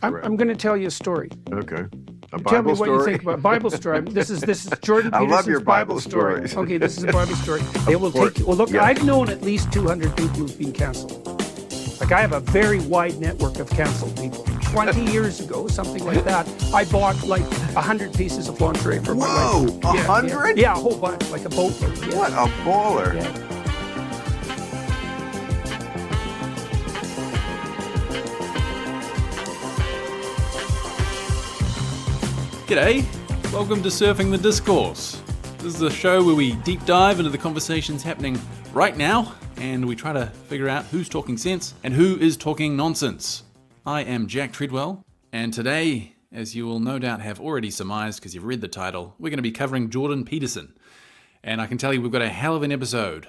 I'm going to tell you a story. Okay. A Tell me Bible what story? you think about Bible story. This is Jordan I Peterson's love your Bible story. stories. Okay, this is a Bible story. It will course. take you. Well, look, Yeah. I've known at least 200 people who've been canceled. Like, I have a very wide network of canceled people. 20 years ago, something like that, I bought like 100 pieces of lingerie for my wife. Whoa, 100? Yeah, a whole bunch, like a boatload. Yeah. What a baller. Yeah. G'day, welcome to Surfing the Discourse. This is a show where we deep dive into the conversations happening right now, and we try to figure out who's talking sense and who is talking nonsense. I am Jack Treadwell, and today, as you will no doubt have already surmised because you've read the title, we're going to be covering Jordan Peterson. And I can tell you we've got a hell of an episode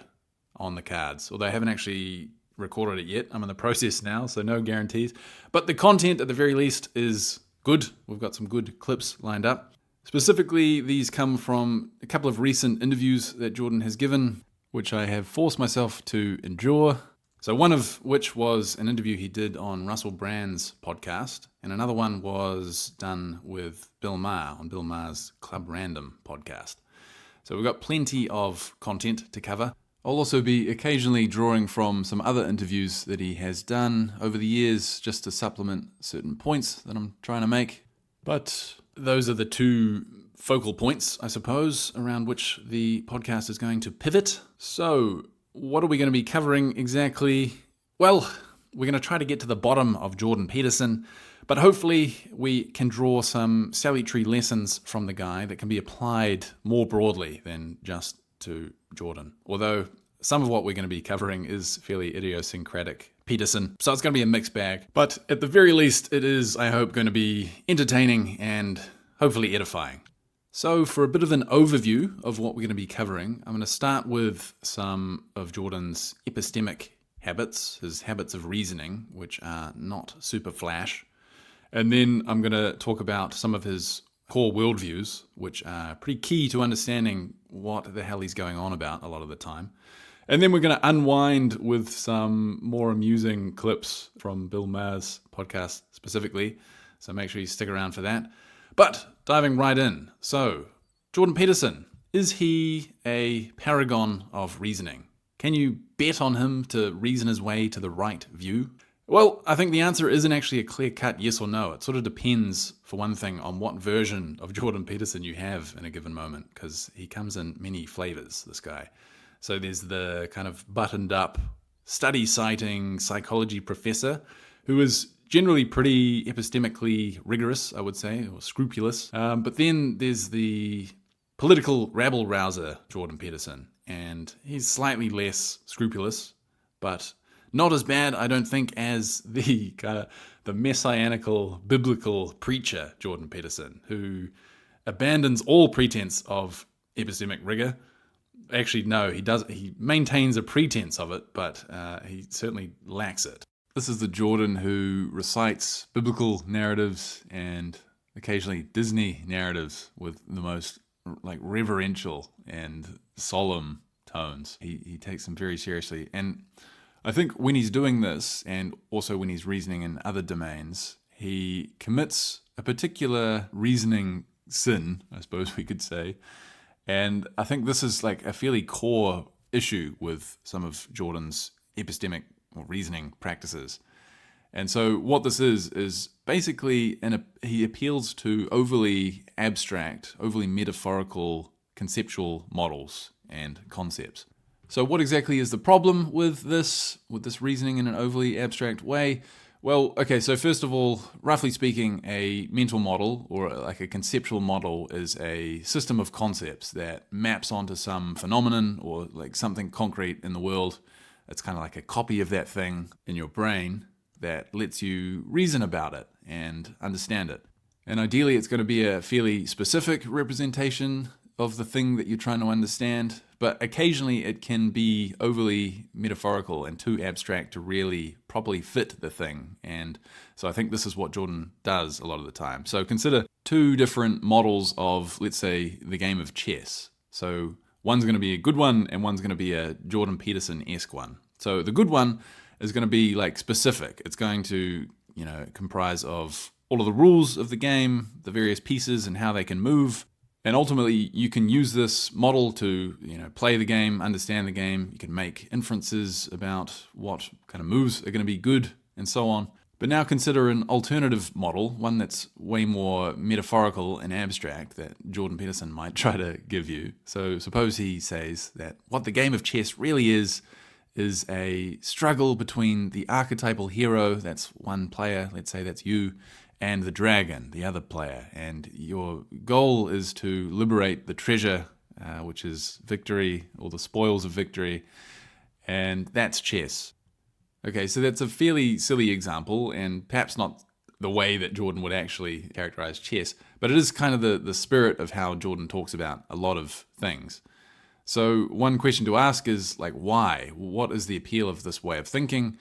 on the cards, although I haven't actually recorded it yet. I'm in the process now, so no guarantees. But the content, at the very least, is good. We've got some good clips lined up. Specifically, these come from a couple of recent interviews that Jordan has given, which I have forced myself to endure. So one of which was an interview he did on Russell Brand's podcast, and another one was done with Bill Maher on Bill Maher's Club Random podcast. So we've got plenty of content to cover. I'll also be occasionally drawing from some other interviews that he has done over the years just to supplement certain points that I'm trying to make. But those are the two focal points, I suppose, around which the podcast is going to pivot. So what are we going to be covering exactly? Well, we're going to try to get to the bottom of Jordan Peterson, but hopefully we can draw some salutary lessons from the guy that can be applied more broadly than just to Jordan. Although some of what we're going to be covering is fairly idiosyncratic Peterson, so it's going to be a mixed bag. But at the very least, it is, I hope, going to be entertaining and hopefully edifying. So for a bit of an overview of what we're going to be covering, I'm going to start with some of Jordan's epistemic habits, his habits of reasoning, which are not super flash. And then I'm going to talk about some of his core worldviews, which are pretty key to understanding what the hell he's going on about a lot of the time. And then we're going to unwind with some more amusing clips from Bill Maher's podcast specifically. So make sure you stick around for that. But diving right in. So, Jordan Peterson, is he a paragon of reasoning? Can you bet on him to reason his way to the right view? Well, I think the answer isn't actually a clear-cut yes or no. It sort of depends, for one thing, on what version of Jordan Peterson you have in a given moment, because he comes in many flavors, this guy. So there's the kind of buttoned-up, study-citing psychology professor who is generally pretty epistemically rigorous, I would say, or scrupulous. But then there's the political rabble-rouser, Jordan Peterson, and he's slightly less scrupulous, but not as bad, I don't think, as the kind of the messianical, biblical preacher, Jordan Peterson, who abandons all pretense of epistemic rigor. Actually, no, he maintains a pretense of it, but he certainly lacks it. This is the Jordan who recites biblical narratives and occasionally Disney narratives with the most reverential and solemn tones. He takes them very seriously. And I think when he's doing this, and also when he's reasoning in other domains, he commits a particular reasoning sin, I suppose we could say. And I think this is like a fairly core issue with some of Jordan's epistemic or reasoning practices. And so what this is basically he appeals to overly abstract, overly metaphorical conceptual models and concepts. So what exactly is the problem with this reasoning in an overly abstract way? Well, okay, so first of all, roughly speaking, a mental model or like a conceptual model is a system of concepts that maps onto some phenomenon or like something concrete in the world. It's kind of like a copy of that thing in your brain that lets you reason about it and understand it. And ideally, it's going to be a fairly specific representation of the thing that you're trying to understand, but occasionally it can be overly metaphorical and too abstract to really properly fit the thing. And so I think this is what Jordan does a lot of the time. So consider two different models of, let's say, the game of chess. So one's going to be a good one and one's going to be a Jordan Peterson-esque one. So the good one is going to be like specific. It's going to, comprise of all of the rules of the game, the various pieces and how they can move. And ultimately, you can use this model to, play the game, understand the game. You can make inferences about what kind of moves are going to be good and so on. But now consider an alternative model, one that's way more metaphorical and abstract that Jordan Peterson might try to give you. So suppose he says that what the game of chess really is a struggle between the archetypal hero, that's one player, let's say that's you, and the dragon, the other player. And your goal is to liberate the treasure, which is victory, or the spoils of victory, and that's chess. Okay, so that's a fairly silly example, and perhaps not the way that Jordan would actually characterize chess, but it is kind of the spirit of how Jordan talks about a lot of things. So one question to ask is, why? What is the appeal of this way of thinking?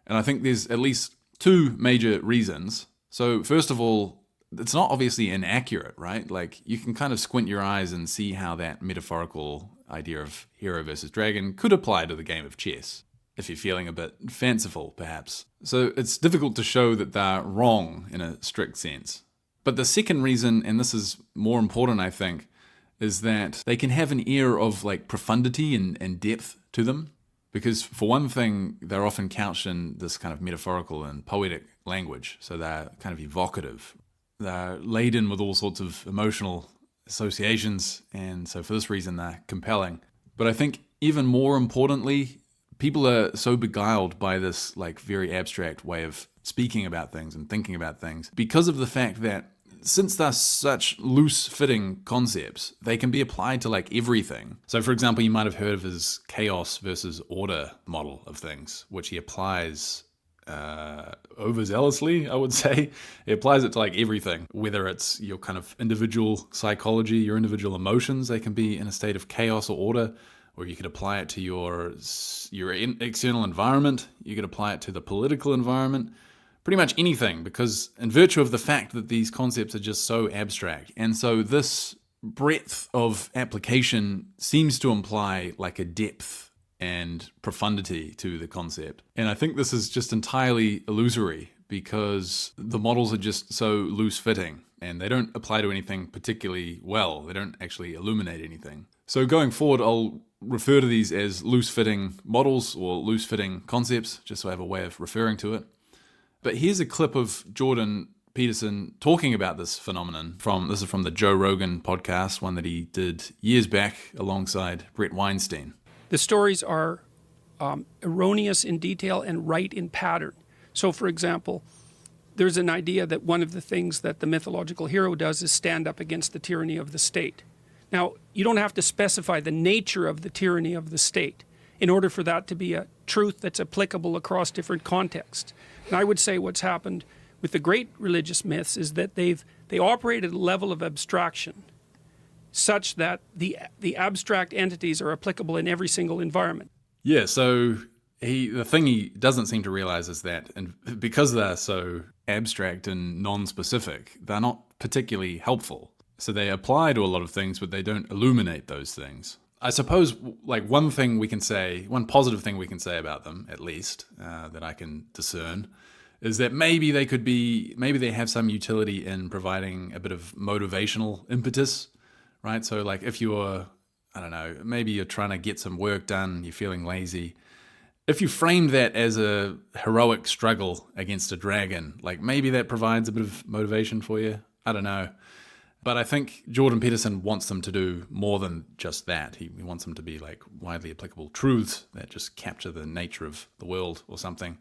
And I think there's at least two major reasons. So first of all, it's not obviously inaccurate, right? You can kind of squint your eyes and see how that metaphorical idea of hero versus dragon could apply to the game of chess, if you're feeling a bit fanciful, perhaps. So it's difficult to show that they're wrong in a strict sense. But the second reason, and this is more important, I think, is that they can have an air of profundity and depth to them. Because for one thing, they're often couched in this kind of metaphorical and poetic language. So they're kind of evocative. They're laden with all sorts of emotional associations. And so for this reason, they're compelling. But I think even more importantly, people are so beguiled by this very abstract way of speaking about things and thinking about things because of the fact that since they're such loose-fitting concepts, they can be applied to everything. So for example, you might have heard of his chaos versus order model of things, which he applies overzealously, I would say. He applies it to everything, whether it's your kind of individual psychology, your individual emotions, they can be in a state of chaos or order. Or you could apply it to your external environment. You could apply it to the political environment. Pretty much anything, because in virtue of the fact that these concepts are just so abstract. And so this breadth of application seems to imply a depth and profundity to the concept. And I think this is just entirely illusory because the models are just so loose-fitting and they don't apply to anything particularly well. They don't actually illuminate anything. So going forward, I'll refer to these as loose-fitting models or loose-fitting concepts, just so I have a way of referring to it. But here's a clip of Jordan Peterson talking about this phenomenon. This is from the Joe Rogan podcast, one that he did years back alongside Brett Weinstein. The stories are erroneous in detail and right in pattern. So, for example, there's an idea that one of the things that the mythological hero does is stand up against the tyranny of the state. Now, you don't have to specify the nature of the tyranny of the state in order for that to be a truth that's applicable across different contexts. And I would say what's happened with the great religious myths is that they operate at a level of abstraction such that the abstract entities are applicable in every single environment. Yeah, so the thing he doesn't seem to realize is that, and because they're so abstract and non-specific, they're not particularly helpful. So they apply to a lot of things, but they don't illuminate those things. I suppose one positive thing we can say about them, at least, that I can discern, is that maybe they have some utility in providing a bit of motivational impetus, right? So if you're, maybe you're trying to get some work done, you're feeling lazy. If you framed that as a heroic struggle against a dragon, maybe that provides a bit of motivation for you. I don't know. But I think Jordan Peterson wants them to do more than just that. He wants them to be widely applicable truths that just capture the nature of the world or something.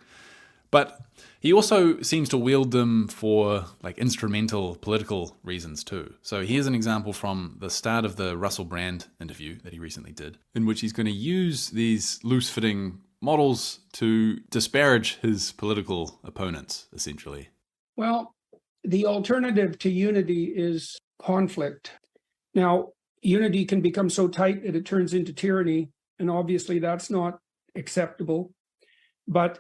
But he also seems to wield them for instrumental political reasons too. So here's an example from the start of the Russell Brand interview that he recently did, in which he's going to use these loose-fitting models to disparage his political opponents, essentially. Well, the alternative to unity is conflict. Now, unity can become so tight that it turns into tyranny, and obviously that's not acceptable. But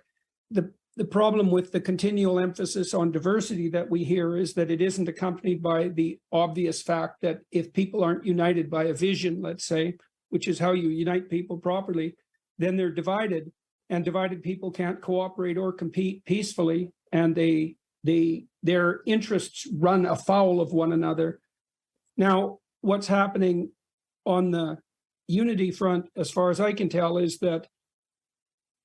the problem with the continual emphasis on diversity that we hear is that it isn't accompanied by the obvious fact that if people aren't united by a vision, let's say, which is how you unite people properly, then they're divided, and divided people can't cooperate or compete peacefully, and they their interests run afoul of one another. Now, what's happening on the unity front, as far as I can tell, is that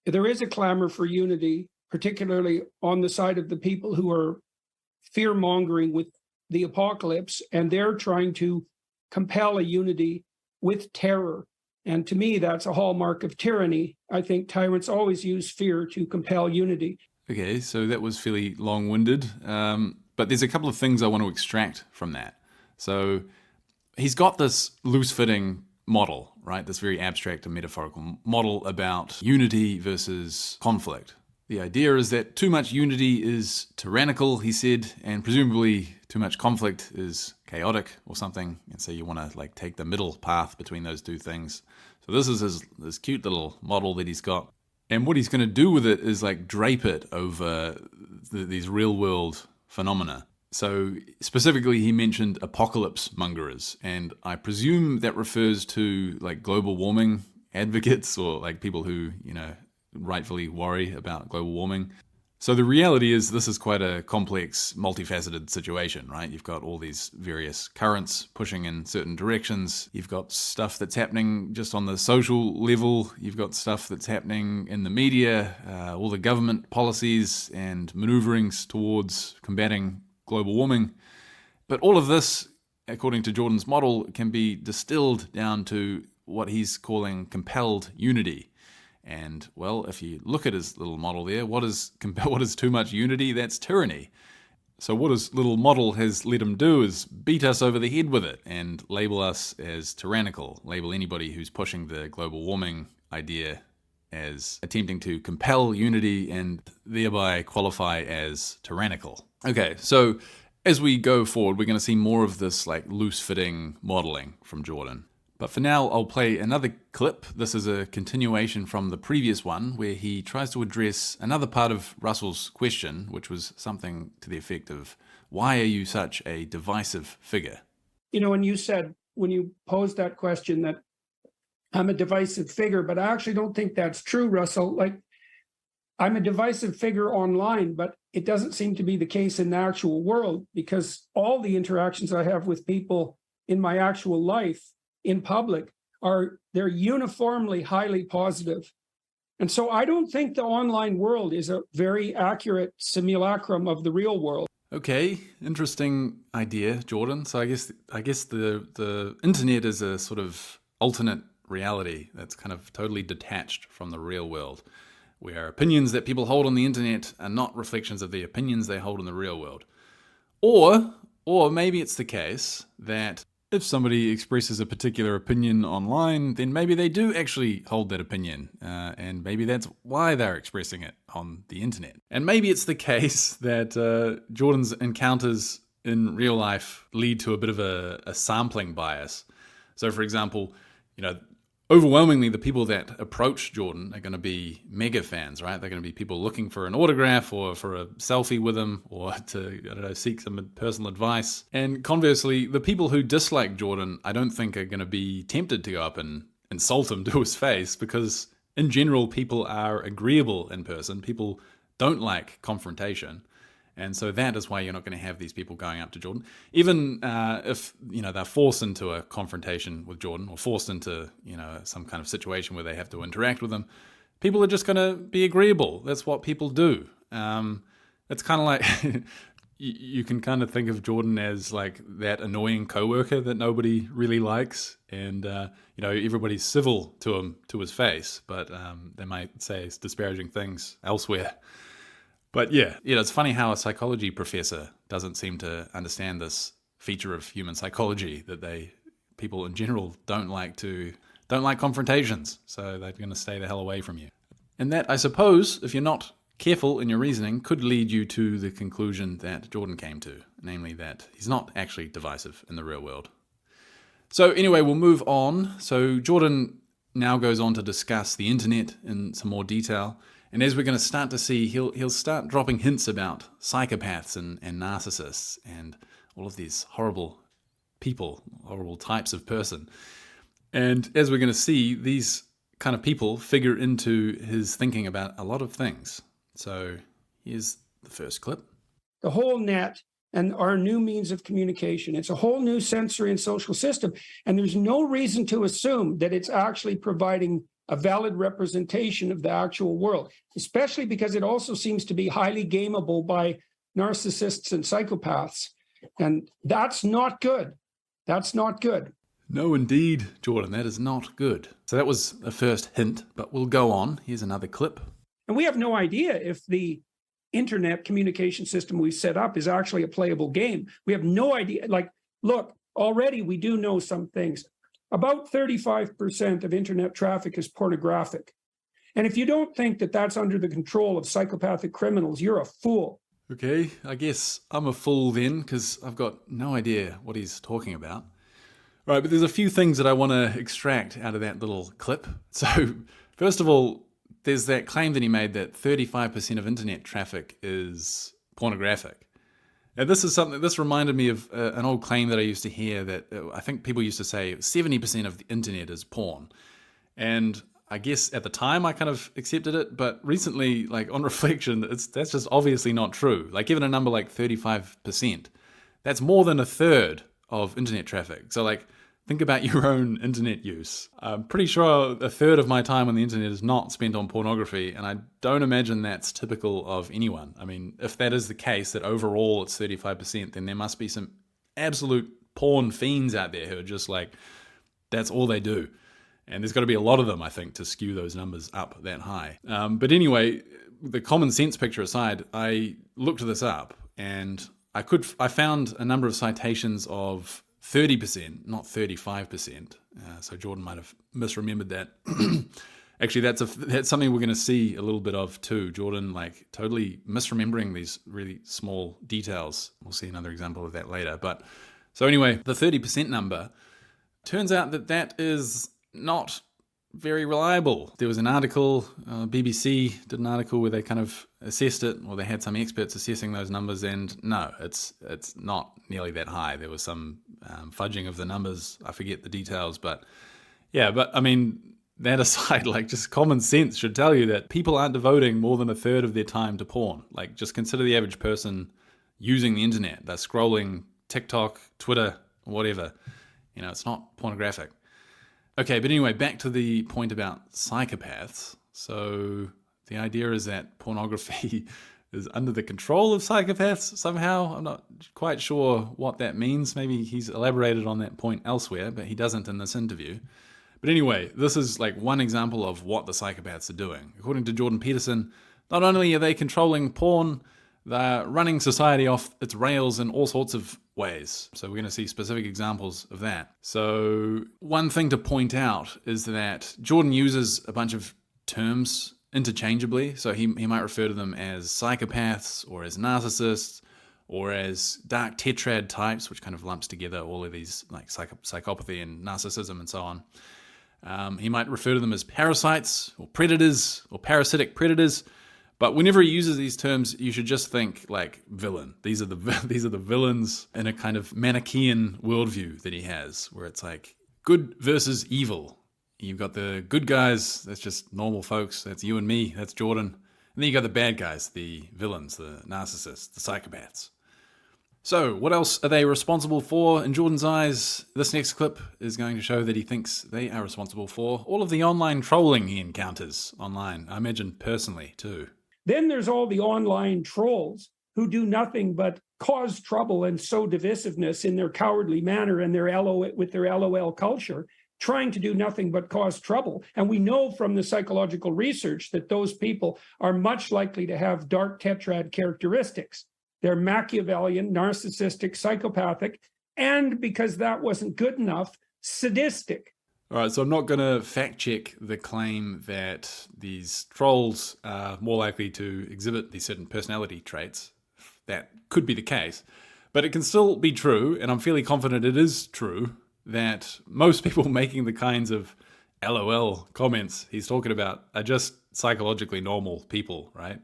there is a clamor for unity, particularly on the side of the people who are fear-mongering with the apocalypse, and they're trying to compel a unity with terror. And to me, that's a hallmark of tyranny. I think tyrants always use fear to compel unity. Okay, so that was fairly long-winded, but there's a couple of things I want to extract from that. So he's got this loose-fitting model, right? This very abstract and metaphorical model about unity versus conflict. The idea is that too much unity is tyrannical, he said, and presumably too much conflict is chaotic or something. And so you want to like take the middle path between those two things. So this is this cute little model that he's got. And what he's going to do with it is like drape it over these real world phenomena. So specifically, he mentioned apocalypse mongerers, and I presume that refers to like global warming advocates or like people who, rightfully worry about global warming. So the reality is this is quite a complex, multifaceted situation, right? You've got all these various currents pushing in certain directions. You've got stuff that's happening just on the social level. You've got stuff that's happening in the media, all the government policies and maneuverings towards combating global warming. But all of this, according to Jordan's model, can be distilled down to what he's calling compelled unity. And, well, if you look at his little model there, what is too much unity? That's tyranny. So what his little model has let him do is beat us over the head with it and label us as tyrannical, label anybody who's pushing the global warming idea as attempting to compel unity and thereby qualify as tyrannical. Okay, so as we go forward, we're going to see more of this like loose-fitting modeling from Jordan. But for now, I'll play another clip. This is a continuation from the previous one where he tries to address another part of Russell's question, which was something to the effect of, why are you such a divisive figure? And you said when you posed that question that I'm a divisive figure, but I actually don't think that's true, Russell. Like, I'm a divisive figure online, but it doesn't seem to be the case in the actual world, because all the interactions I have with people in my actual life in public they're uniformly highly positive. And so I don't think the online world is a very accurate simulacrum of the real world. Okay, interesting idea, Jordan. So I guess the internet is a sort of alternate reality that's kind of totally detached from the real world, where opinions that people hold on the internet are not reflections of the opinions they hold in the real world. Or maybe it's the case that if somebody expresses a particular opinion online, then maybe they do actually hold that opinion, and maybe that's why they're expressing it on the internet. And maybe it's the case that Jordan's encounters in real life lead to a bit of a sampling bias. So, for example, overwhelmingly the people that approach Jordan are going to be mega fans, right? They're going to be people looking for an autograph or for a selfie with him or to, seek some personal advice. And conversely, the people who dislike Jordan, I don't think are going to be tempted to go up and insult him to his face, because in general, people are agreeable in person. People don't like confrontation. And so that is why you're not going to have these people going up to Jordan. Even if, they're forced into a confrontation with Jordan or forced into, some kind of situation where they have to interact with him, people are just going to be agreeable. That's what people do. It's kind of like you can kind of think of Jordan as like that annoying coworker that nobody really likes. And, everybody's civil to him, to his face, but they might say disparaging things elsewhere. But yeah, it's funny how a psychology professor doesn't seem to understand this feature of human psychology, that people in general don't like confrontations, so they're going to stay the hell away from you. And that, I suppose, if you're not careful in your reasoning, could lead you to the conclusion that Jordan came to, namely that he's not actually divisive in the real world. So anyway, we'll move on. So Jordan now goes on to discuss the internet in some more detail. And as we're going to start to see, he'll start dropping hints about psychopaths and narcissists and all of these horrible people, horrible types of person. And as we're going to see, these kind of people figure into his thinking about a lot of things. So here's the first clip. the whole net, and our new means of communication. It's a whole new sensory and social system. And there's no reason to assume that it's actually providing a valid representation of the actual world, especially because it also seems to be highly gameable by narcissists and psychopaths. And that's not good. That's not good. No, indeed, Jordan, that is not good. So that was a first hint, but we'll go on. Here's another clip. And we have no idea if the internet communication system we've set up is actually a playable game. We have no idea. Like, look, already we do know some things. About 35% of internet traffic is pornographic. And if you don't think that that's under the control of psychopathic criminals, you're a fool. Okay, I guess I'm a fool then, because I've got no idea what he's talking about. Right, but there's a few things that I want to extract out of that little clip. So, first of all, there's that claim that he made that 35% of internet traffic is pornographic. And this reminded me of an old claim that I used to hear that I think people used to say 70% of the internet is porn. And I guess at the time I kind of accepted it, but recently, like on reflection, that's just obviously not true. Like given a number like 35%, that's more than a third of internet traffic. So like, think about your own internet use. I'm pretty sure a third of my time on the internet is not spent on pornography, and I don't imagine that's typical of anyone. I mean, if that is the case, that overall it's 35%, then there must be some absolute porn fiends out there who are just like, that's all they do. And there's got to be a lot of them, I think, to skew those numbers up that high. But anyway, the common sense picture aside, I looked this up, and I found a number of citations of 30%, not 35%. So Jordan might have misremembered that. Actually, that's something we're going to see a little bit of too. Jordan, like, totally misremembering these really small details. We'll see another example of that later. But so anyway, the 30% number, turns out that is not very reliable. There was an article, BBC did an article where they kind of assessed it, or they had some experts assessing those numbers, and no, it's not nearly that high. There was some fudging of the numbers. I forget the details, but yeah, but I mean, that aside, like just common sense should tell you that people aren't devoting more than a third of their time to porn. Like just consider the average person using the internet. They're scrolling TikTok, Twitter, whatever. You know, it's not pornographic. Okay, but anyway, back to the point about psychopaths. So the idea is that pornography is under the control of psychopaths somehow. I'm not quite sure what that means. Maybe he's elaborated on that point elsewhere, but he doesn't in this interview. But anyway, this is like one example of what the psychopaths are doing. According to Jordan Peterson, not only are they controlling porn, they're running society off its rails in all sorts of ways. So we're going to see specific examples of that. So one thing to point out is that Jordan uses a bunch of terms interchangeably. So he might refer to them as psychopaths or as narcissists or as dark tetrad types, which kind of lumps together all of these like psychopathy and narcissism and so on. He might refer to them as parasites or predators or parasitic predators. But whenever he uses these terms, you should just think like villain. These are the villains in a kind of Manichaean worldview that he has, where it's like good versus evil. You've got the good guys, that's just normal folks. That's you and me, that's Jordan. And then you got the bad guys, the villains, the narcissists, the psychopaths. So what else are they responsible for in Jordan's eyes? This next clip is going to show that he thinks they are responsible for all of the online trolling he encounters online. I imagine personally too. Then there's all the online trolls who do nothing but cause trouble and sow divisiveness in their cowardly manner and with their LOL culture, trying to do nothing but cause trouble. And we know from the psychological research that those people are much likely to have dark tetrad characteristics. They're Machiavellian, narcissistic, psychopathic, and because that wasn't good enough, sadistic. All right, so I'm not going to fact check the claim that these trolls are more likely to exhibit these certain personality traits. That could be the case, but it can still be true, and I'm fairly confident it is true, that most people making the kinds of LOL comments he's talking about are just psychologically normal people, right?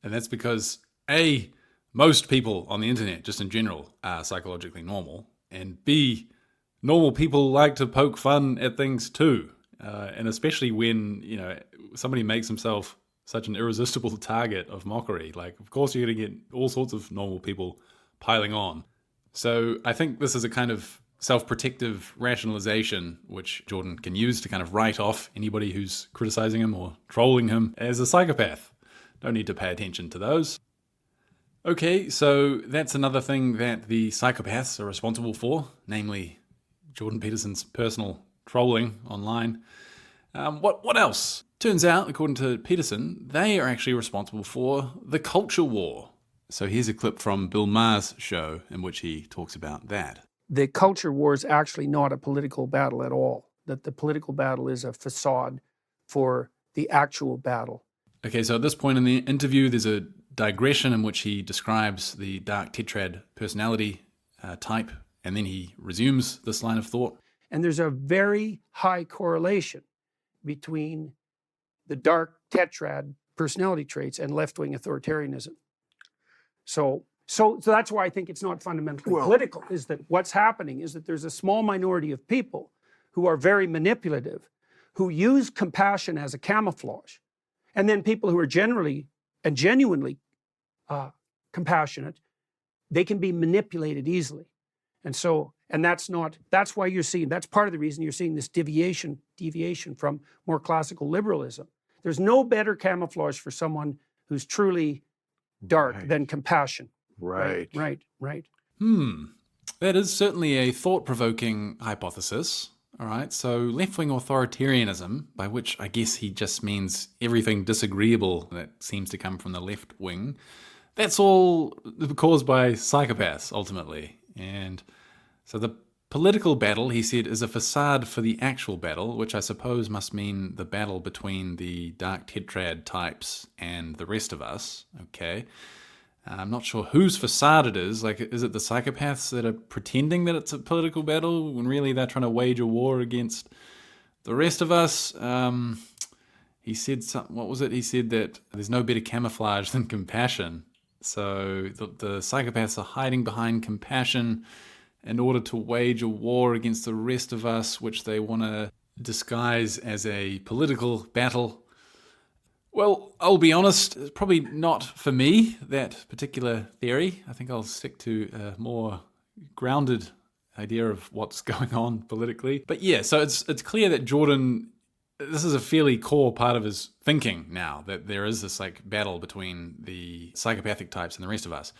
And that's because A, most people on the internet, just in general, are psychologically normal, and B, normal people like to poke fun at things too, and especially when somebody makes himself such an irresistible target of mockery. Like, of course you're going to get all sorts of normal people piling on. So I think this is a kind of self-protective rationalization which Jordan can use to kind of write off anybody who's criticizing him or trolling him as a psychopath. Don't need to pay attention to those. Okay, so that's another thing that the psychopaths are responsible for, namely Jordan Peterson's personal trolling online. What else? Turns out, according to Peterson, they are actually responsible for the culture war. So here's a clip from Bill Maher's show in which he talks about that. The culture war is actually not a political battle at all, that the political battle is a facade for the actual battle. Okay, so at this point in the interview, there's a digression in which he describes the dark tetrad personality type, and then he resumes this line of thought. And there's a very high correlation between the dark tetrad personality traits and left-wing authoritarianism. So that's why I think it's not fundamentally political, is that what's happening is that there's a small minority of people who are very manipulative, who use compassion as a camouflage. And then people who are generally and genuinely compassionate, they can be manipulated easily. And that's why you're seeing, that's part of the reason you're seeing this deviation from more classical liberalism. There's no better camouflage for someone who's truly dark than compassion. Right. Right. That is certainly a thought-provoking hypothesis. All right, so left-wing authoritarianism, by which I guess he just means everything disagreeable that seems to come from the left wing, that's all caused by psychopaths, ultimately. And so the political battle, he said, is a facade for the actual battle, which I suppose must mean the battle between the dark tetrad types and the rest of us, okay? I'm not sure whose facade it is. Like, is it the psychopaths that are pretending that it's a political battle when really they're trying to wage a war against the rest of us? He said what was it? He said that there's no better camouflage than compassion. So the psychopaths are hiding behind compassion in order to wage a war against the rest of us, which they want to disguise as a political battle. Well, I'll be honest, it's probably not for me, that particular theory. I think I'll stick to a more grounded idea of what's going on politically. But yeah, so it's clear that Jordan, this is a fairly core part of his thinking now, that there is this like battle between the psychopathic types and the rest of us.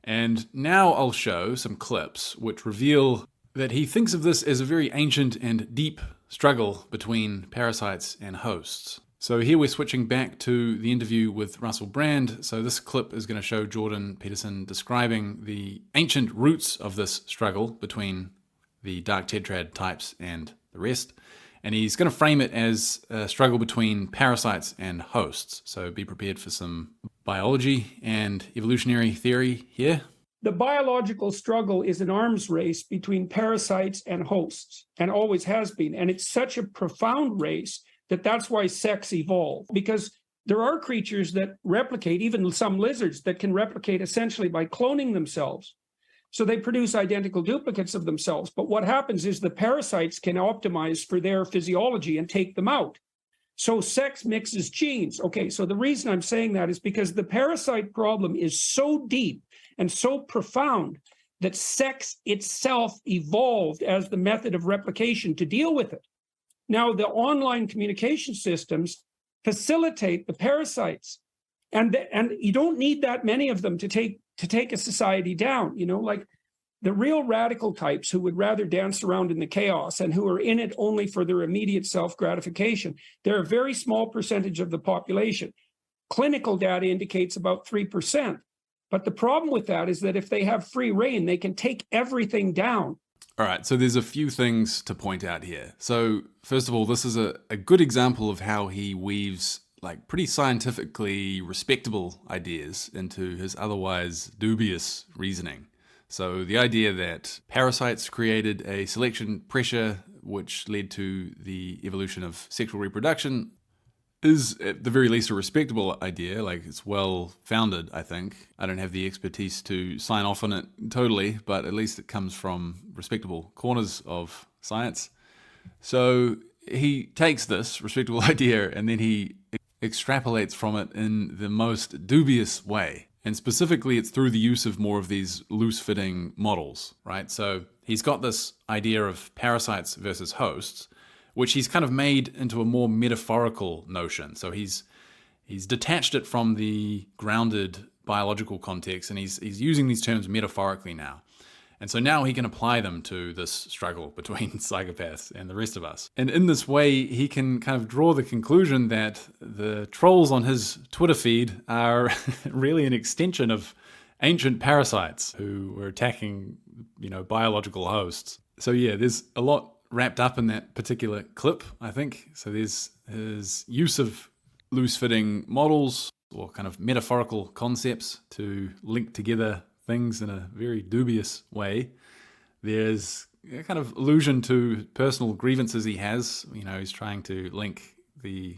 And now I'll show some clips which reveal that he thinks of this as a very ancient and deep struggle between parasites and hosts. So here we're switching back to the interview with Russell Brand. So this clip is going to show Jordan Peterson describing the ancient roots of this struggle between the dark tetrad types and the rest. And he's going to frame it as a struggle between parasites and hosts. So be prepared for some biology and evolutionary theory here. The biological struggle is an arms race between parasites and hosts, and always has been. And it's such a profound race that's why sex evolved, because there are creatures that replicate, even some lizards that can replicate essentially by cloning themselves. So they produce identical duplicates of themselves. But what happens is the parasites can optimize for their physiology and take them out. So sex mixes genes. Okay, so the reason I'm saying that is because the parasite problem is so deep and so profound that sex itself evolved as the method of replication to deal with it. Now, the online communication systems facilitate the parasites, and you don't need that many of them to take a society down. You know, like the real radical types who would rather dance around in the chaos and who are in it only for their immediate self-gratification. They're a very small percentage of the population. Clinical data indicates about 3%. But the problem with that is that if they have free rein, they can take everything down. All right, so there's a few things to point out here. So first of all, this is a good example of how he weaves like pretty scientifically respectable ideas into his otherwise dubious reasoning. So the idea that parasites created a selection pressure which led to the evolution of sexual reproduction is at the very least a respectable idea. Like, it's well founded, I think. I don't have the expertise to sign off on it totally, but at least it comes from respectable corners of science. So he takes this respectable idea and then he extrapolates from it in the most dubious way. And specifically, it's through the use of more of these loose-fitting models, right? So he's got this idea of parasites versus hosts, which he's kind of made into a more metaphorical notion. So he's detached it from the grounded biological context, and he's using these terms metaphorically now. And so now he can apply them to this struggle between psychopaths and the rest of us. And in this way, he can kind of draw the conclusion that the trolls on his Twitter feed are really an extension of ancient parasites who were attacking, biological hosts. So yeah, there's a lot wrapped up in that particular clip, I think. So there's his use of loose-fitting models or kind of metaphorical concepts to link together things in a very dubious way. There's a kind of allusion to personal grievances he has. He's trying to link the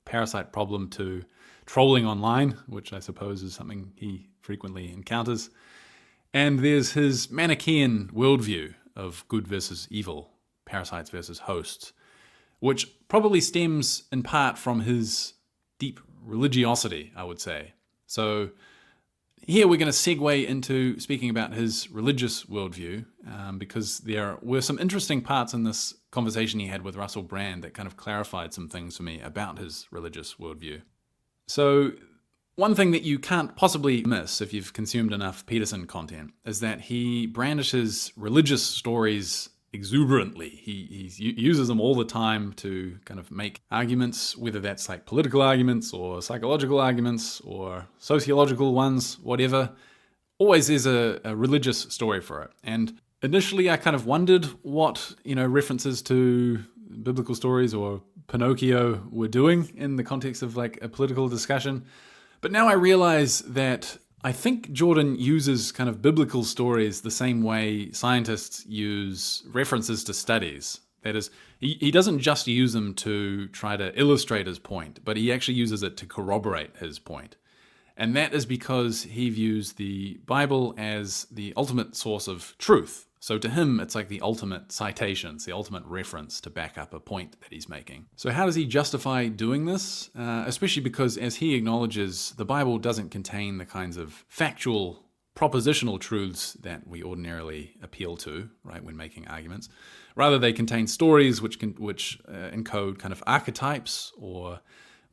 parasite problem to trolling online, which I suppose is something he frequently encounters. And there's his Manichaean worldview of good versus evil, parasites versus hosts, which probably stems in part from his deep religiosity, I would say. So here we're going to segue into speaking about his religious worldview, because there were some interesting parts in this conversation he had with Russell Brand that kind of clarified some things for me about his religious worldview. So one thing that you can't possibly miss if you've consumed enough Peterson content is that he brandishes religious stories exuberantly. He uses them all the time to kind of make arguments, whether that's like political arguments or psychological arguments or sociological ones, whatever. Always there's a religious story for it. And initially I kind of wondered what, references to biblical stories or Pinocchio were doing in the context of like a political discussion. But now I realize that I think Jordan uses kind of biblical stories the same way scientists use references to studies. That is, he doesn't just use them to try to illustrate his point, but he actually uses it to corroborate his point. And that is because he views the Bible as the ultimate source of truth. So to him, it's like the ultimate citation, it's the ultimate reference to back up a point that he's making. So how does he justify doing this? Especially because, as he acknowledges, the Bible doesn't contain the kinds of factual, propositional truths that we ordinarily appeal to, right, when making arguments. Rather, they contain stories which encode kind of archetypes or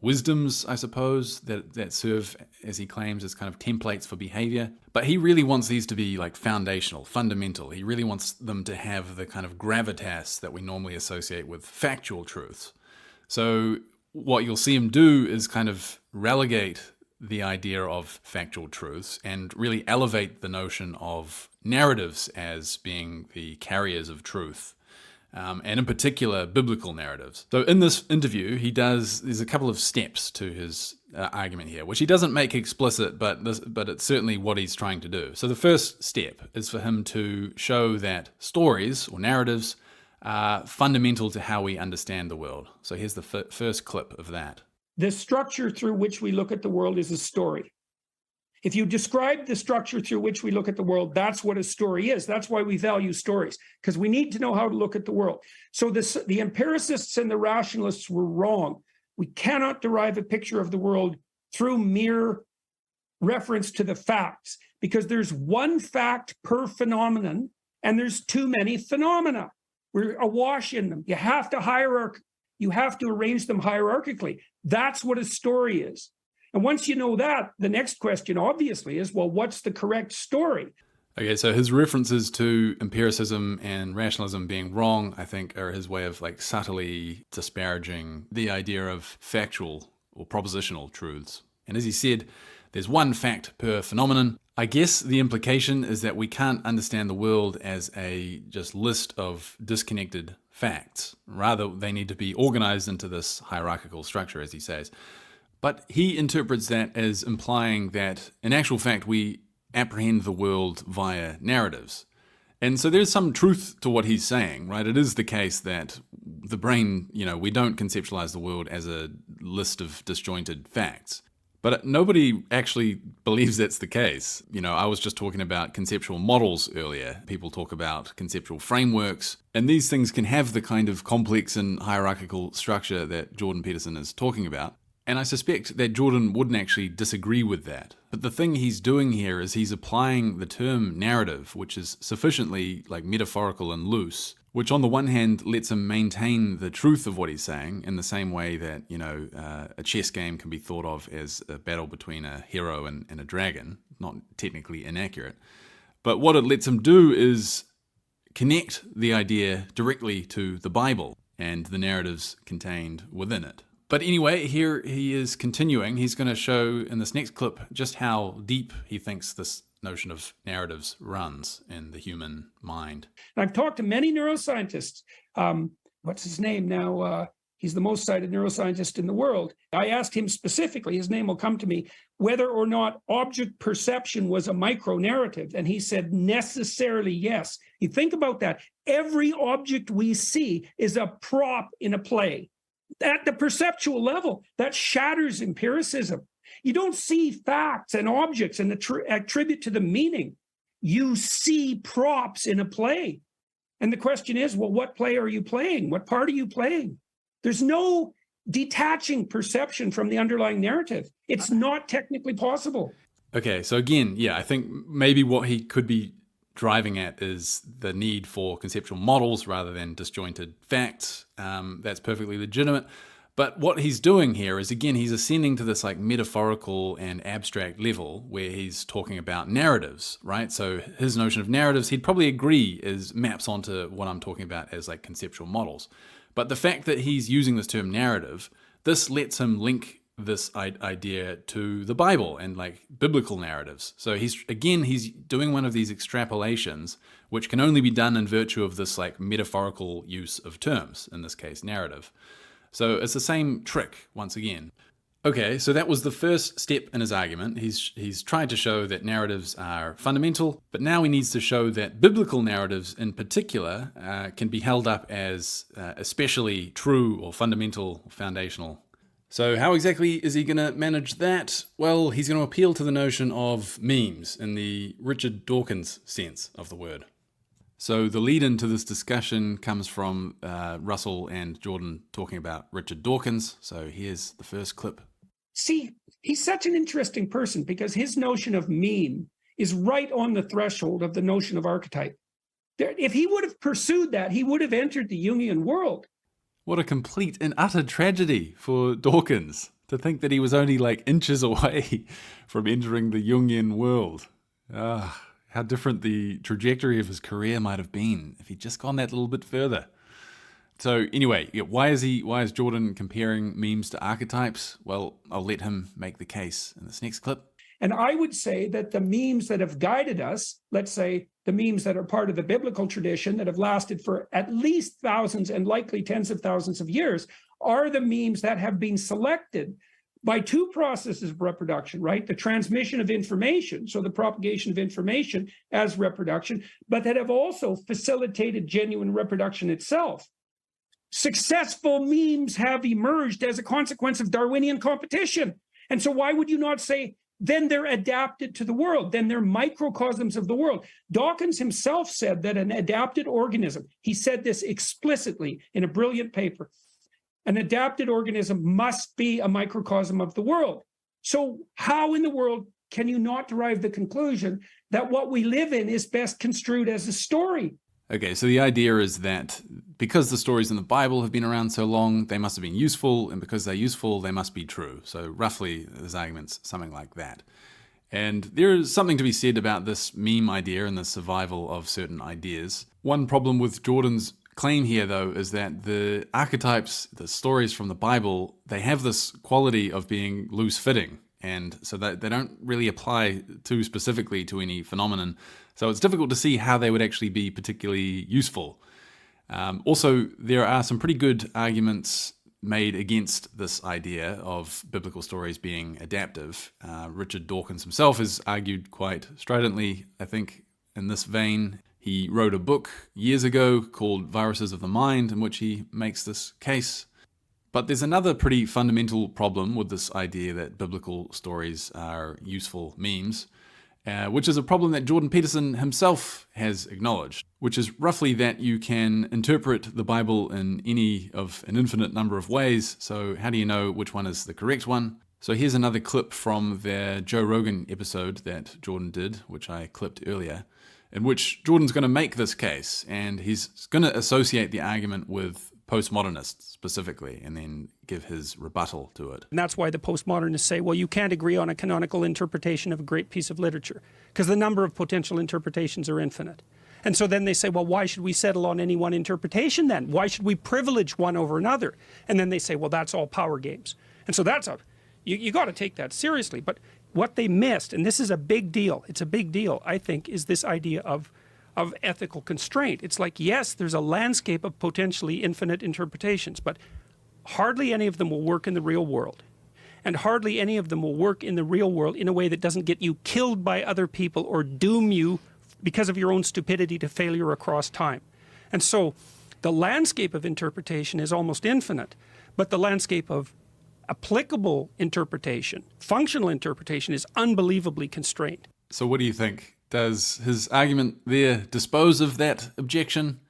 wisdoms, I suppose, that serve, as he claims, as kind of templates for behavior. But he really wants these to be like foundational, fundamental. He really wants them to have the kind of gravitas that we normally associate with factual truths. So what you'll see him do is kind of relegate the idea of factual truths and really elevate the notion of narratives as being the carriers of truth. And in particular, biblical narratives. So in this interview, there's a couple of steps to his argument here, which he doesn't make explicit, but it's certainly what he's trying to do. So the first step is for him to show that stories or narratives are fundamental to how we understand the world. So here's the first clip of that. The structure through which we look at the world is a story. If you describe the structure through which we look at the world, that's what a story is. That's why we value stories, because we need to know how to look at the world. So the empiricists and the rationalists were wrong. We cannot derive a picture of the world through mere reference to the facts, because there's one fact per phenomenon, and there's too many phenomena. We're awash in them. You have to arrange them hierarchically. That's what a story is. And once you know that, the next question obviously is, well, what's the correct story? Okay, so his references to empiricism and rationalism being wrong, I think, are his way of like subtly disparaging the idea of factual or propositional truths. And as he said, there's one fact per phenomenon. I guess the implication is that we can't understand the world as a just list of disconnected facts. Rather, they need to be organized into this hierarchical structure, as he says. But he interprets that as implying that, in actual fact, we apprehend the world via narratives. And so there's some truth to what he's saying, right? It is the case that the brain, we don't conceptualize the world as a list of disjointed facts. But nobody actually believes that's the case. I was just talking about conceptual models earlier. People talk about conceptual frameworks, and these things can have the kind of complex and hierarchical structure that Jordan Peterson is talking about. And I suspect that Jordan wouldn't actually disagree with that. But the thing he's doing here is he's applying the term narrative, which is sufficiently metaphorical and loose, which on the one hand lets him maintain the truth of what he's saying in the same way that, a chess game can be thought of as a battle between a hero and a dragon, not technically inaccurate. But what it lets him do is connect the idea directly to the Bible and the narratives contained within it. But anyway, here he is continuing. He's going to show in this next clip just how deep he thinks this notion of narratives runs in the human mind. I've talked to many neuroscientists. What's his name now? He's the most cited neuroscientist in the world. I asked him specifically, his name will come to me, whether or not object perception was a micro-narrative. And he said necessarily yes. You think about that. Every object we see is a prop in a play. At the perceptual level, that shatters empiricism. You don't see facts and objects and attribute to them meaning. You see props in a play. And the question is, well, what play are you playing? What part are you playing? There's no detaching perception from the underlying narrative. It's not technically possible. Okay, so again, I think maybe what he could be driving at is the need for conceptual models rather than disjointed facts. That's perfectly legitimate. But what he's doing here is, again, he's ascending to this metaphorical and abstract level where he's talking about narratives, right? So his notion of narratives, he'd probably agree, maps onto what I'm talking about as conceptual models. But the fact that he's using this term narrative, this lets him link this idea to the Bible and biblical narratives. So he's doing one of these extrapolations, which can only be done in virtue of this metaphorical use of terms, in this case, narrative. So it's the same trick once again. Okay, so that was the first step in his argument. He's tried to show that narratives are fundamental, but now he needs to show that biblical narratives in particular can be held up as especially true or fundamental or foundational. So how exactly is he going to manage that? Well, he's going to appeal to the notion of memes in the Richard Dawkins sense of the word. So the lead into this discussion comes from Russell and Jordan talking about Richard Dawkins. So here's the first clip. See, he's such an interesting person because his notion of meme is right on the threshold of the notion of archetype. If he would have pursued that, he would have entered the Jungian world. What a complete and utter tragedy for Dawkins to think that he was only inches away from entering the Jungian world. How different the trajectory of his career might have been if he'd just gone that little bit further. So anyway, why is Jordan comparing memes to archetypes? Well, I'll let him make the case in this next clip. And I would say that the memes that have guided us, let's say the memes that are part of the biblical tradition that have lasted for at least thousands and likely tens of thousands of years, are the memes that have been selected by two processes of reproduction, right? The transmission of information, so the propagation of information as reproduction, but that have also facilitated genuine reproduction itself. Successful memes have emerged as a consequence of Darwinian competition. And so why would you not say, then they're adapted to the world, then they're microcosms of the world? Dawkins himself said that an adapted organism, he said this explicitly in a brilliant paper, an adapted organism must be a microcosm of the world. So how in the world can you not derive the conclusion that what we live in is best construed as a story? Okay, so the idea is that because the stories in the Bible have been around so long, they must have been useful, and because they're useful, they must be true. So roughly, his argument's something like that. And there is something to be said about this meme idea and the survival of certain ideas. One problem with Jordan's claim here, though, is that the archetypes, the stories from the Bible, they have this quality of being loose-fitting. And so that they don't really apply too specifically to any phenomenon. So it's difficult to see how they would actually be particularly useful. Also, there are some pretty good arguments made against this idea of biblical stories being adaptive. Richard Dawkins himself has argued quite stridently, I think, in this vein. He wrote a book years ago called Viruses of the Mind, in which he makes this case. But there's another pretty fundamental problem with this idea that biblical stories are useful memes, which is a problem that Jordan Peterson himself has acknowledged, which is roughly that you can interpret the Bible in any of an infinite number of ways. So how do you know which one is the correct one? So here's another clip from their Joe Rogan episode that Jordan did, which I clipped earlier, in which Jordan's going to make this case, and he's going to associate the argument with postmodernists specifically, and then give his rebuttal to it. And that's why the postmodernists say, well, you can't agree on a canonical interpretation of a great piece of literature, because the number of potential interpretations are infinite. And so then they say, well, why should we settle on any one interpretation then? Why should we privilege one over another? And then they say, well, that's all power games. And so that's you got to take that seriously. But what they missed, and this is a big deal, it's a big deal, I think, is this idea of ethical constraint. It's like, yes, there's a landscape of potentially infinite interpretations, but hardly any of them will work in the real world. And hardly any of them will work in the real world in a way that doesn't get you killed by other people or doom you because of your own stupidity to failure across time. And so the landscape of interpretation is almost infinite, but the landscape of applicable interpretation, functional interpretation, is unbelievably constrained. So what do you think? Does his argument there dispose of that objection?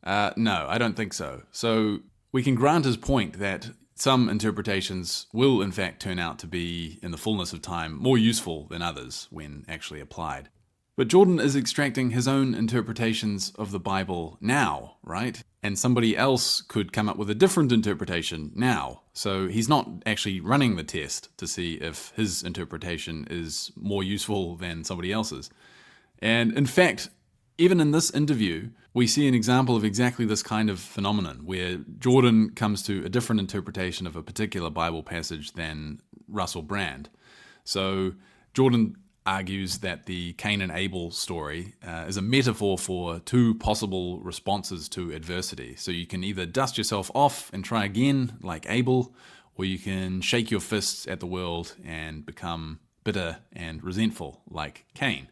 No, I don't think so. So we can grant his point that some interpretations will in fact turn out to be, in the fullness of time, more useful than others when actually applied. But Jordan is extracting his own interpretations of the Bible now, right? And somebody else could come up with a different interpretation now. So he's not actually running the test to see if his interpretation is more useful than somebody else's. And in fact, even in this interview, we see an example of exactly this kind of phenomenon, where Jordan comes to a different interpretation of a particular Bible passage than Russell Brand. So Jordan argues that the Cain and Abel story is a metaphor for two possible responses to adversity. So you can either dust yourself off and try again, like Abel, or you can shake your fists at the world and become bitter and resentful, like Cain.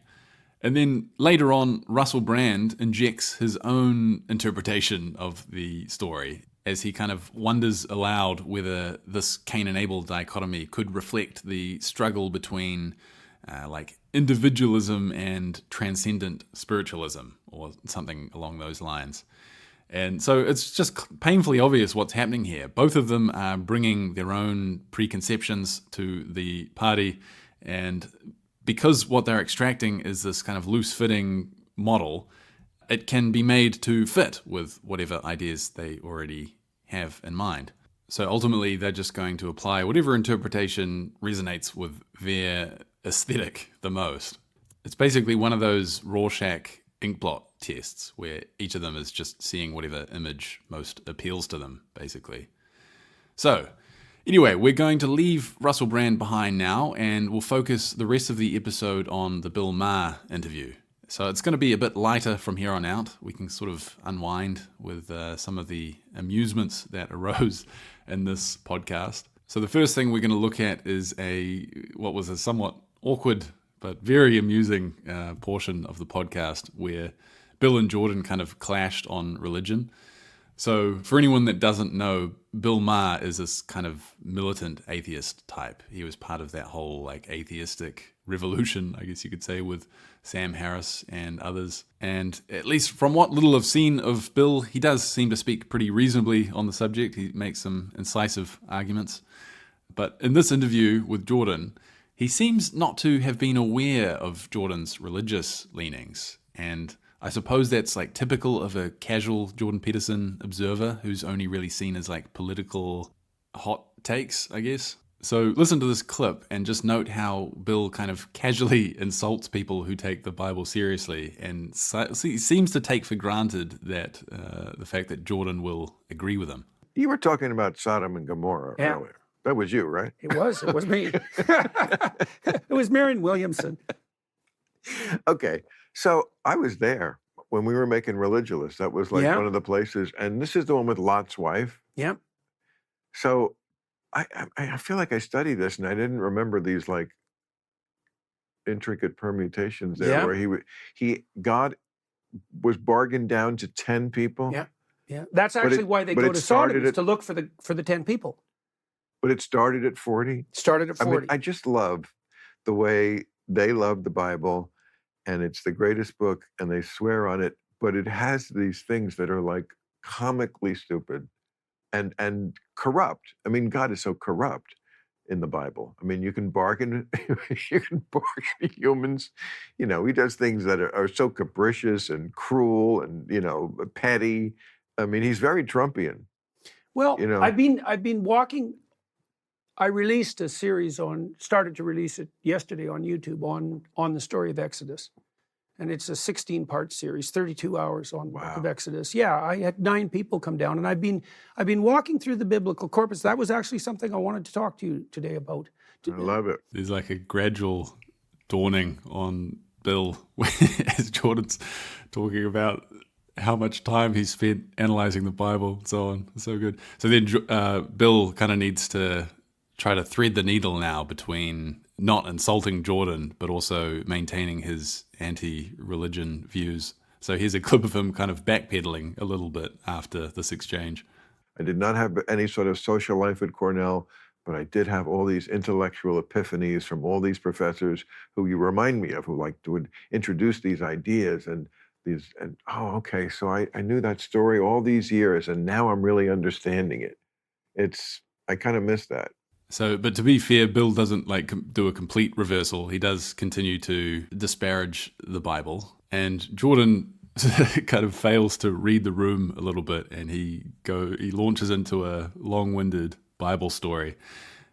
And then later on, Russell Brand injects his own interpretation of the story as he kind of wonders aloud whether this Cain and Abel dichotomy could reflect the struggle between like individualism and transcendent spiritualism, or something along those lines. And so it's just painfully obvious what's happening here. Both of them are bringing their own preconceptions to the party, and because what they're extracting is this kind of loose-fitting model, it can be made to fit with whatever ideas they already have in mind. So ultimately, they're just going to apply whatever interpretation resonates with their aesthetic the most. It's basically one of those Rorschach inkblot tests where each of them is just seeing whatever image most appeals to them, basically. So, anyway, we're going to leave Russell Brand behind now, and we'll focus the rest of the episode on the Bill Maher interview. So it's going to be a bit lighter from here on out. We can sort of unwind with some of the amusements that arose in this podcast. So the first thing we're going to look at is what was a somewhat awkward but very amusing portion of the podcast where Bill and Jordan kind of clashed on religion. So for anyone that doesn't know, Bill Maher is this kind of militant atheist type. He was part of that whole like atheistic revolution, I guess you could say, with Sam Harris and others. And at least from what little I've seen of Bill, he does seem to speak pretty reasonably on the subject. He makes some incisive arguments. But in this interview with Jordan, he seems not to have been aware of Jordan's religious leanings. And I suppose that's like typical of a casual Jordan Peterson observer who's only really seen as like political hot takes, I guess. So listen to this clip and just note how Bill kind of casually insults people who take the Bible seriously, and he seems to take for granted that the fact that Jordan will agree with him. You were talking about Sodom and Gomorrah earlier. That was you, right? It was me. It was Marion Williamson. Okay, so I was there when we were making Religulous. That was like one of the places, and this is the one with Lot's wife. Yeah. So I feel like I studied this, and I didn't remember these like intricate permutations there, where God was bargained down to 10 people. Yeah, yeah. That's actually why they go to Sodom, is to look for the 10 people. But it started at 40? Started at 40. I mean, I just love the way they love the Bible, and it's the greatest book, and they swear on it, but it has these things that are like comically stupid and corrupt. I mean, God is so corrupt in the Bible. I mean, you can bargain, you can bargain humans. You know, he does things that are so capricious and cruel and, you know, petty. I mean, he's very Trumpian. Well, You know. I've been walking. I released a series started to release it yesterday on YouTube on the story of Exodus. And it's a 16-part series, 32 hours on the book of Exodus. Yeah, I had 9 people come down, and I've been walking through the biblical corpus. That was actually something I wanted to talk to you today about. I love it. There's like a gradual dawning on Bill as Jordan's talking about how much time he spent analyzing the Bible and so on. So good. So then Bill kind of needs to try to thread the needle now between not insulting Jordan, but also maintaining his anti-religion views. So here's a clip of him kind of backpedaling a little bit after this exchange. I did not have any sort of social life at Cornell, but I did have all these intellectual epiphanies from all these professors who you remind me of, who would introduce these ideas and okay, so I knew that story all these years, and now I'm really understanding it. I kind of miss that. So, but to be fair, Bill doesn't do a complete reversal. He does continue to disparage the Bible, and Jordan kind of fails to read the room a little bit, and he launches into a long-winded Bible story,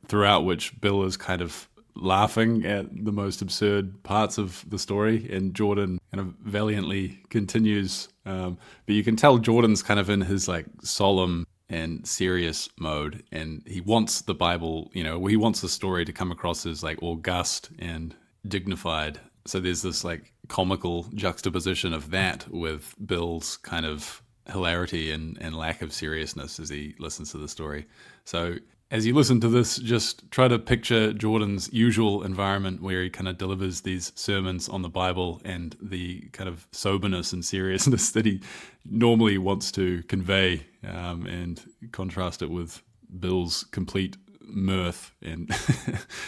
throughout which Bill is kind of laughing at the most absurd parts of the story, and Jordan kind of valiantly continues. But you can tell Jordan's kind of in his like solemn and serious mode, and he wants the Bible, he wants the story to come across as like august and dignified. So there's this like comical juxtaposition of that with Bill's kind of hilarity and lack of seriousness as he listens to the story. So as you listen to this, just try to picture Jordan's usual environment where he kind of delivers these sermons on the Bible and the kind of soberness and seriousness that he normally wants to convey, and contrast it with Bill's complete mirth and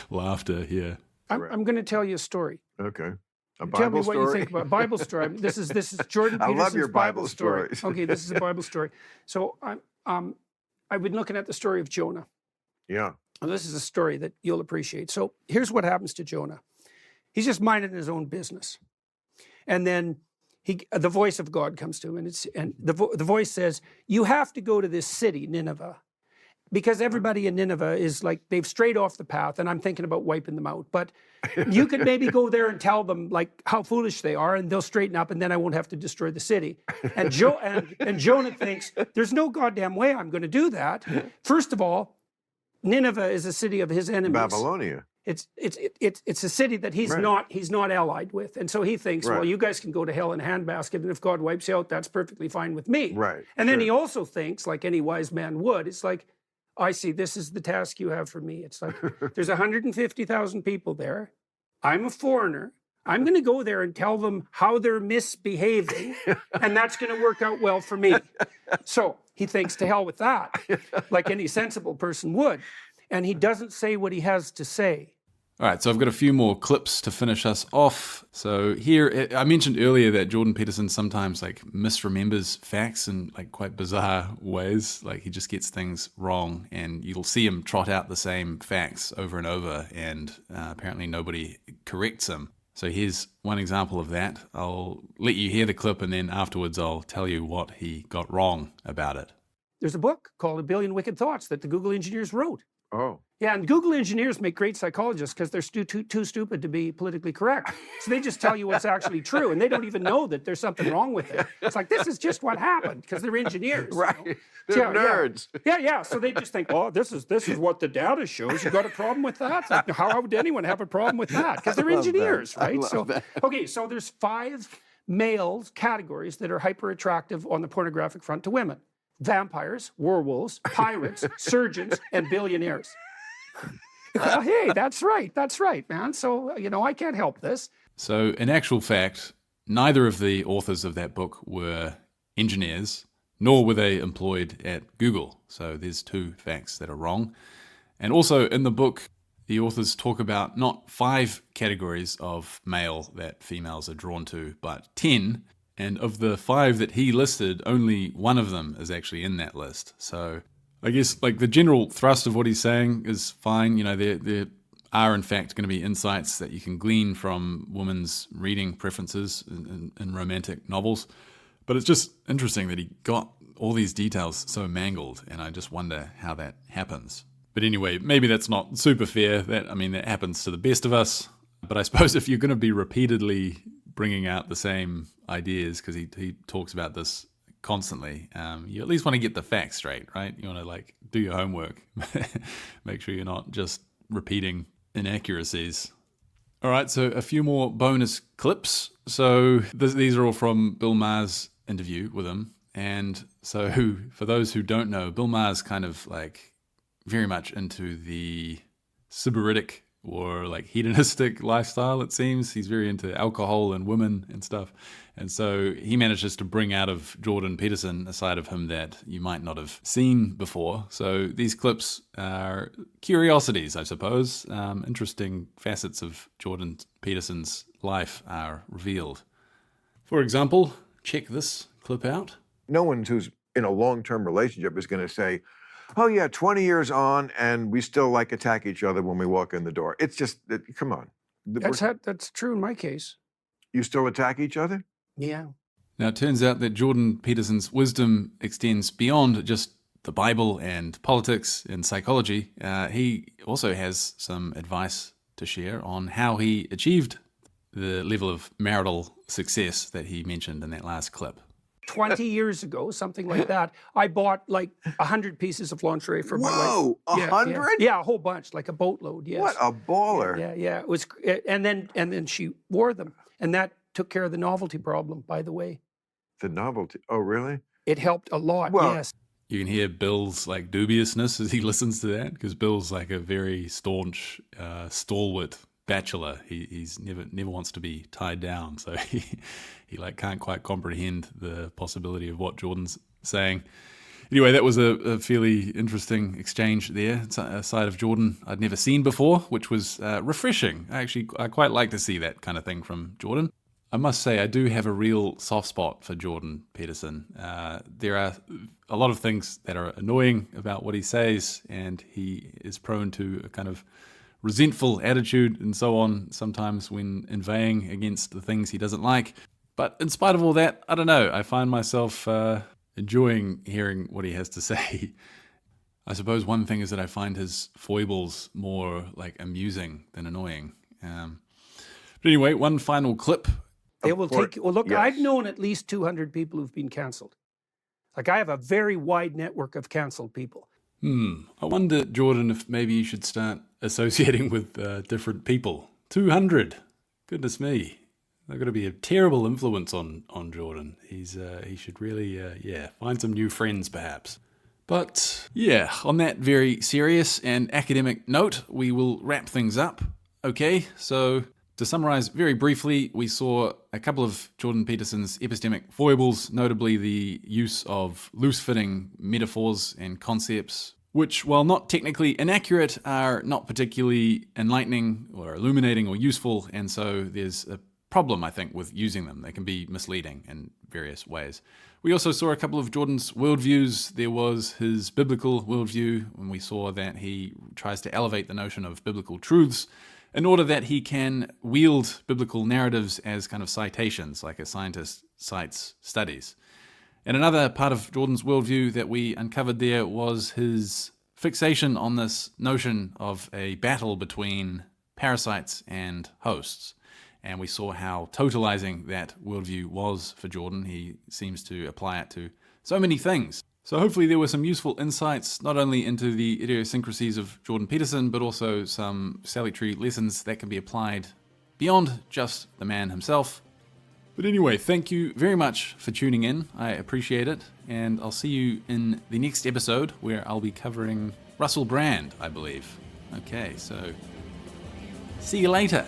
laughter here. I'm going to tell you a story. Okay. Tell me what you think about Bible story. This is Jordan Peterson's I love your Bible stories. Okay, this is a Bible story. So I've been looking at the story of Jonah. Yeah. And this is a story that you'll appreciate. So here's what happens to Jonah. He's just minding his own business. And then the voice of God comes to him, and the voice says, "You have to go to this city, Nineveh, because everybody in Nineveh is like, they've strayed off the path, and I'm thinking about wiping them out. But you could maybe go there and tell them like how foolish they are, and they'll straighten up, and then I won't have to destroy the city." And Jonah thinks, there's no goddamn way I'm going to do that. First of all, Nineveh is a city of his enemies. Babylonia. It's a city that he's not allied with, and so he thinks, well, you guys can go to hell in a handbasket, and if God wipes you out, that's perfectly fine with me. Right. And then he also thinks, like any wise man would, it's like, I see, this is the task you have for me. It's like, there's 150,000 people there. I'm a foreigner. I'm going to go there and tell them how they're misbehaving, and that's going to work out well for me. So he thinks, to hell with that, like any sensible person would. And he doesn't say what he has to say. All right, so I've got a few more clips to finish us off. So here, I mentioned earlier that Jordan Peterson sometimes like misremembers facts in like quite bizarre ways. Like he just gets things wrong, and you'll see him trot out the same facts over and over, and apparently nobody corrects him. So here's one example of that. I'll let you hear the clip, and then afterwards I'll tell you what he got wrong about it. There's a book called A Billion Wicked Thoughts that the Google engineers wrote. Oh. Yeah, and Google engineers make great psychologists because they're too stupid to be politically correct. So they just tell you what's actually true, and they don't even know that there's something wrong with it. It's like, this is just what happened, because they're engineers. Right. You know? They're nerds. Yeah. So they just think, oh, this is what the data shows. You got a problem with that? Like, how would anyone have a problem with that? Because they're engineers, right? Okay, so there's 5 male categories that are hyper attractive on the pornographic front to women: vampires, werewolves, pirates, surgeons, and billionaires. Well, hey, that's right, man. So, I can't help this. So, in actual fact, neither of the authors of that book were engineers, nor were they employed at Google. So, there's 2 facts that are wrong. And also, in the book, the authors talk about not 5 categories of male that females are drawn to, but 10. And of the 5 that he listed, only one of them is actually in that list. So I guess like the general thrust of what he's saying is fine. You know, there are in fact going to be insights that you can glean from women's reading preferences in romantic novels. But it's just interesting that he got all these details so mangled, and I just wonder how that happens. But anyway, maybe that's not super fair. That happens to the best of us. But I suppose if you're going to be repeatedly bringing out the same ideas, because he talks about this constantly, you at least want to get the facts straight, right? You want to like do your homework, make sure you're not just repeating inaccuracies. All right, so a few more bonus clips. So these are all from Bill Maher's interview with him. And so for those who don't know, Bill Maher's kind of like very much into the sybaritic or like hedonistic lifestyle, it seems. He's very into alcohol and women and stuff. And so he manages to bring out of Jordan Peterson a side of him that you might not have seen before. So these clips are curiosities, I suppose. Interesting facets of Jordan Peterson's life are revealed. For example, check this clip out. No one who's in a long-term relationship is going to say, oh yeah, 20 years on and we still like attack each other when we walk in the door. It's just, come on. That's true in my case. You still attack each other? Yeah. Now, it turns out that Jordan Peterson's wisdom extends beyond just the Bible and politics and psychology. He also has some advice to share on how he achieved the level of marital success that he mentioned in that last clip. 20 years ago, something like that, I bought like 100 pieces of lingerie for my wife. Whoa, 100? Yeah, a whole bunch, like a boatload, yes. What a baller. Yeah. It was, and then she wore them. And that took care of the novelty problem, by the way. The novelty, oh really? It helped a lot, Well, yes. You can hear Bill's like dubiousness as he listens to that, because Bill's like a very staunch, stalwart bachelor. He's never wants to be tied down, so he like can't quite comprehend the possibility of what Jordan's saying. Anyway, that was a fairly interesting exchange there. It's a side of Jordan I'd never seen before, which was refreshing. I quite like to see that kind of thing from Jordan. I must say, I do have a real soft spot for Jordan Peterson. There are a lot of things that are annoying about what he says, and he is prone to a kind of resentful attitude and so on, sometimes when inveighing against the things he doesn't like. But in spite of all that, I don't know, I find myself enjoying hearing what he has to say. I suppose one thing is that I find his foibles more like amusing than annoying. But anyway, one final clip. They will take, well, look, yes. I've known at least 200 people who've been canceled. Like I have a very wide network of canceled people. I wonder, Jordan, if maybe you should start associating with different people. 200. Goodness me. They're going to be a terrible influence on Jordan. He should really, find some new friends perhaps. But yeah, on that very serious and academic note, we will wrap things up. Okay, so to summarize very briefly, we saw a couple of Jordan Peterson's epistemic foibles, notably the use of loose-fitting metaphors and concepts, which, while not technically inaccurate, are not particularly enlightening or illuminating or useful, and so there's a problem, I think, with using them. They can be misleading in various ways. We also saw a couple of Jordan's worldviews. There was his biblical worldview, when we saw that he tries to elevate the notion of biblical truths in order that he can wield biblical narratives as kind of citations, like a scientist cites studies. And another part of Jordan's worldview that we uncovered there was his fixation on this notion of a battle between parasites and hosts. And we saw how totalizing that worldview was for Jordan. He seems to apply it to so many things. So hopefully there were some useful insights, not only into the idiosyncrasies of Jordan Peterson, but also some salutary lessons that can be applied beyond just the man himself. But anyway, thank you very much for tuning in. I appreciate it. And I'll see you in the next episode where I'll be covering Russell Brand, I believe. Okay, so see you later.